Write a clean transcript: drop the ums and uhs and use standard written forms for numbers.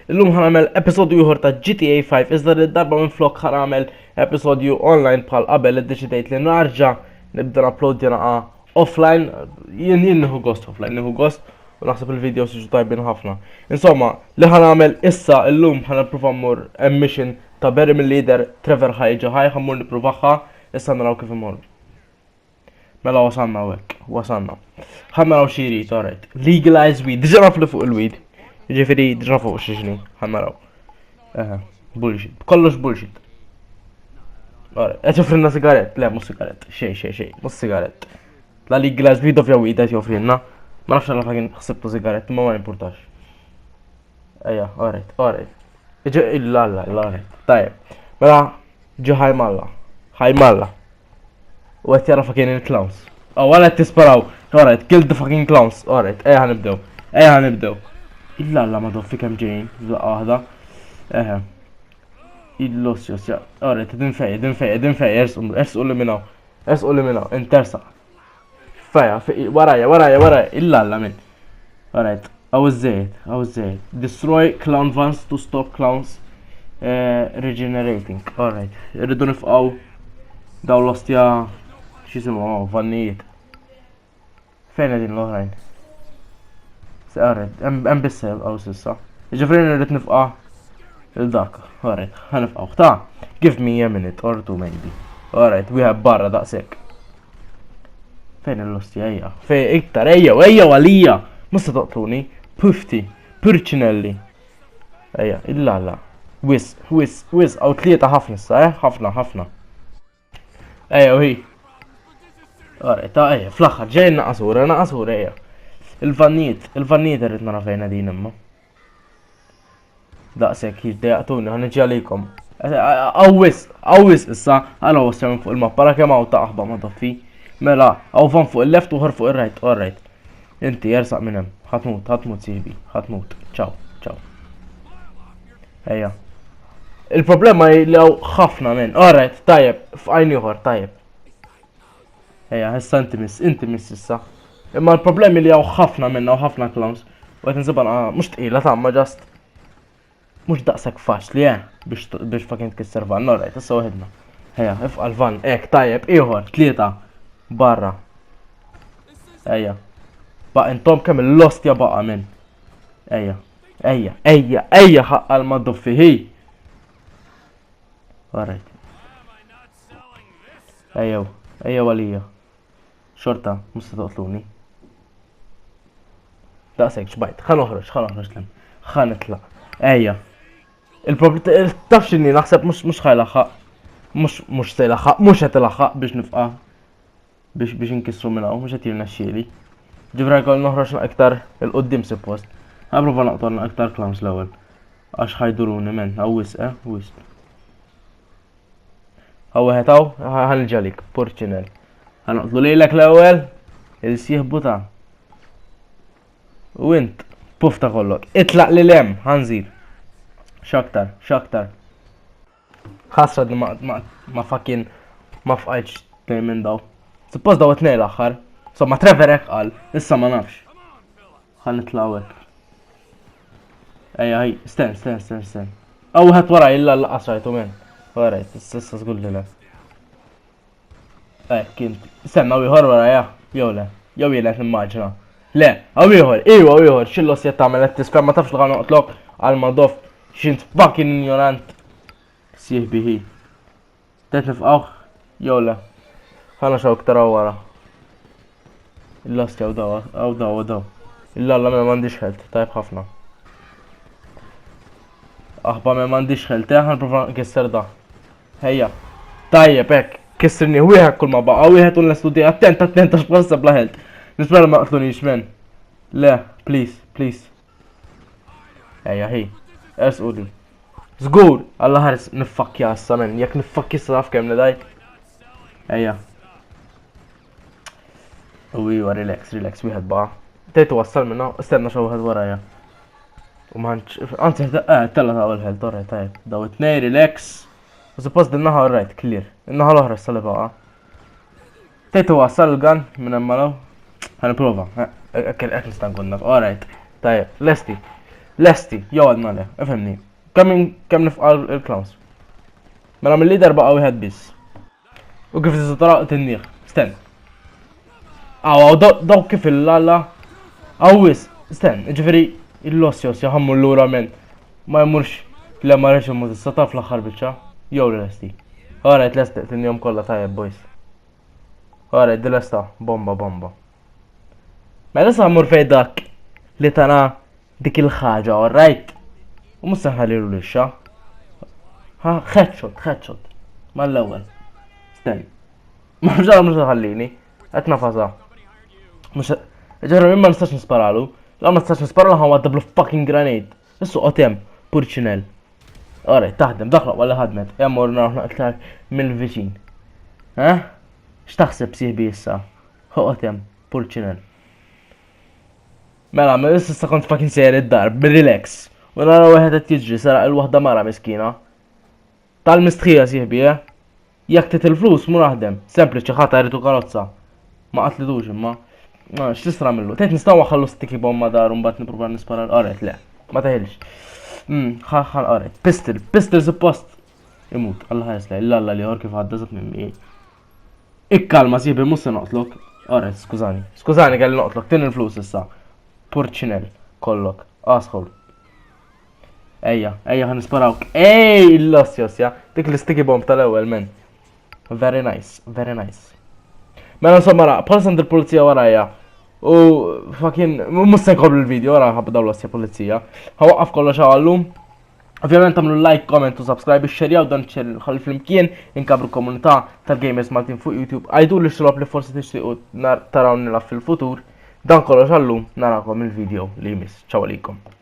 Illum ħanamel episodju ieħor ta' GTA 5 iżda darba minn flok ħanamel episodju online bħal qabel iddeċidejt li narġa' nibda upload janaqa offline. Jien nieħu gost offline, nieħu gost u naħseb il-videos jiġu tajbin ħafna. Insomma, li ħanamel issa illum ħanipprova mmur mission ta' Barry mill-leader Trevor ħajġa ħammur nippruvaħħa issa naraw kif imur. Mela wasanna hekk, wasanna. Ħammaraw xi jrid, alright. Legalize weed, diġà naflu fuq il-weed. Ġifieri diġà fuq x'ixni, ħammaraw. Bullshit, kollox bullshit. Alright, qed joffrilna sigaret, le mhux sigaret, xejn, mhux sigaret. La legalize weed ovvja weed qed joffrilna. Ma nafx għalha kien ħsibtu sigaret, ma importax. Alright. Illa, alright. Tajjeb. Mela ġi ħajmalla. U għet jara fucking il-clowns. Għala t-tisparaw. Alright, kill the fucking clowns. Alright, ħanibdew. Illa ma doffi kem ġejn. Zaqqa wahda. Il-lossjos, ja. Alright, din fej. Ersqu li minnaw. Intersa. Feja, warajja. Illa minn. Alright, għawizzejt. Destroy clown vans to stop clowns regenerating. Alright, irridu nifqaw daw l-ostja xisimu vannijiet. Fejn din l-oħrajn? Alright, hemm bissel għaw sissa. Ġifrin irrid nifqa il-dak. Alright, ħanifqaw. Ta' give me a minute or two maybe. Alright, wieħed barra daqshekk. Fejn l-ostja ejja? Fejn iktar ejja għalija. Musta toqtuni. Pufti, Purcinelli. Ejja, illa. Wis, għaw tlieta ħafna issa, ħafna. Ejja, hi. Alright, ta' ejja, fl-axħar, ġej naqasura, ejja. Il-vannijiet irrid nara fejn din imma. Daqshekk jiddejaqtuni, ħaniġi għalikom. Awwis issa, għala wassja minn fuq il-mappa, ra kemm hawn ta' aħba ma toffi. Mela, hawn fan fuq il-left u ħor fuq il-right, alright. Inti jersaq minn hemm, ħatmut siħbi, ħatmut. Ciao. Ejja. Il-problema li għaw ħafna minn. Alright, tajjeb, f'għajn ieħor, tajjeb. Ejja, issa inti miss issa. Imma l-problemi li għaw ħafna minn, għaw ħafna clowns. U għet nsiban, mux tqila tamma ġast. Mux daqsek faċli, biex fakin tkisser van. Alright, issa uħedna. Ejja, ifqal van, tajjeb, ieħor, tlieta. Barra. Ejja. Baq intom kemm il-lostja baqa minn. Ejja, ħaqqal ma doffi hi. Alright. Ejja għalija. Xorta, musta toqtluni. Daqsek, xbajt, ħan uħroġ lem. ħan itlaq. Ejja. Il-problem, taf xinni, naħseb mux ħajlaħħaq. Mux sejlaħħaq, mux għetilaħħaq biex nifqa. Biex nkissru minnaw, mux għetirna xieli. Ġifra jkoll noħroġ iktar il-qoddim suppost. Għaprofa naqtorna iktar clowns l-ewel. Għax ħajduruni men, għawis, wis. Għawħetaw, ħanġalik, Purcinell. Għanqtlu lejlek l-ewel, il-sieħbu ta' u int, pufta kollok. Itlaq li lem, ħanżir. Xaktar. ħasra li ma fakin ma fqajċ tnej minn daw. Suppost daw tnej l-axħar. Somma Trevorek qal, issa ma nafx. Ħan itlawek. Ejja, sten. Għawħet wara illa l-qasrajtu minn. Alright, issa zgulli le. Kint. Senna wieħor wara jew jielet nimmaġina. Le, għawiħor, xillos jattamel t-tispem ma tafx l-għan uqtlok għal-madof xint fucking ignorant. Sieħbiħi. Tet nifqawħ, jew le. ħana xaw ktar wara. Il-losti għaw daw. Illa me mandiġ ħelt, tajb ħafna. Aħba me mandiġ ħelt, ħan profa kisser da. Ejja, tajjeb kissirni wieħed kull ma baqa, wieħed u l-estudija attent għax bħassab la ħelt. Nispera ma qtlunix men. Le, please. Ejja, hi. Ersquli. Zgur, alla ħares nifakkja issa men, jekk nifakkja issa naf kemm daj. Ejja. Uwa, relax, wieħed baqa. Tejtu wassal minna, istenna xo wieħed warajja. U maħanċ, anzi, tella ta' għal ħelt, orre, tajb. Daw it-nej, relax. U suppost din-naħa orrejt, clear. In-naħa l-oħra s-sali baqa. Tejtu wassal l-gan minn emmalaw. Ħaniprofa. Ekk nistan kunna. Alright. Tajjeb, lesti. Lesti, jew għadna le, ifhimni. Kemm nifqal il-clowns. Mela mill-lider baqa' wieħed biss. U kif tista' tara tinnieħ. Sten. Daw kif il-lalla. Awwis, sten, ġifieri il-lossjos jaħammu l-lura men. Ma jmurx fl-emma reċimu tista' taf fl-aħħar biċċa. Jew lesti. Alright, lesti tinjom kollha tajjeb boys. Alright, dilesta, bomba. Mela issa mmur fejn dak li tana dik il-ħaġa, alright? U mhux se nħallilu lixxa. Headshot. Mal-ewwel. Sten. Ma mhux ħallini. Qed nafasa. Mhux ġara ma nistax nisparalu. La ma nistax nisparalu ħa wadda fucking grenade. Issu qotem purċinell. Alright, taħdem, daħlaq walla ħadmet. Jammur naħna iktar mill-viċin. X'taħseb sieħbi issa? Qotem purċinell. Mela, ma issa kont fucking sejjer id-darb, bil-relax. U nara wieħed qed jiġri saraq il-waħda mara miskina. Tal-mistħija sieħbi, jekk tit il-flus mu naħdem, sempliċi ħata jridu karozza. Ma qatlidux imma. X'tisra millu? Tgħid nistgħu ħallu sticky bomb ma dar u mbagħad nippruva nispara l-qaret, le. Ma teħilx. Ħal qaret. Pistol suppost. Imut, Allah jesla, illa li hor kif għadda żat minn mi. Ikkalma sieħbi mhux se noqtlok. Qaret, skużani. Skużani kelli noqtlok, tin il-flus issa. Purċinell, kollok, asħol. Ejja, ħan nisparawk. Ej, l-lossjos, ja. Dik l-sticky bomb tal-ewwel, men. Very nice. Mela insomma ra, bħalsant il-pulizija warajja. U fucking, mus se nkomplu l-video, wara ħabdaw l-ossja pulizija. Ħawaqqaf kollox għallum. Ovvjament għamlu like, comment u subscribe, xerjaw dan ħalli fl-imkien inkabru komunità tal-Gamers Maltin fuq YouTube. Għajdu li xilop li forsi tixtiqu tarawni fil-futur. Dan kollox għallum narakom il-video li jmiss. Ċaw għalikom.